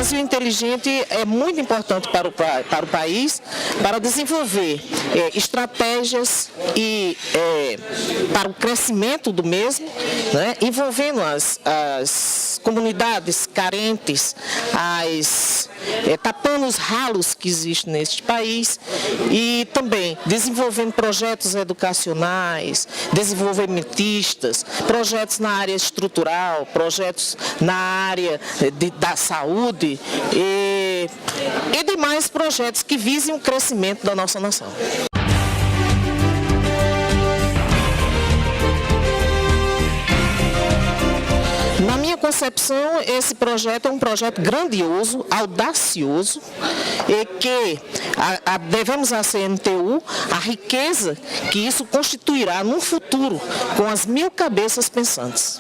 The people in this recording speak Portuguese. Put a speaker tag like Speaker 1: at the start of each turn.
Speaker 1: Brasil Inteligente é muito importante para o país, para desenvolver estratégias para o crescimento do mesmo, né, envolvendo as comunidades carentes, tapando os ralos que existem neste país e também desenvolvendo projetos educacionais, desenvolvimentistas, projetos na área estrutural, projetos na área da saúde e demais projetos que visem o crescimento da nossa nação. Na minha concepção, esse projeto é um projeto grandioso, audacioso, e que devemos à CNTU a riqueza que isso constituirá num futuro com as 1000 cabeças pensantes.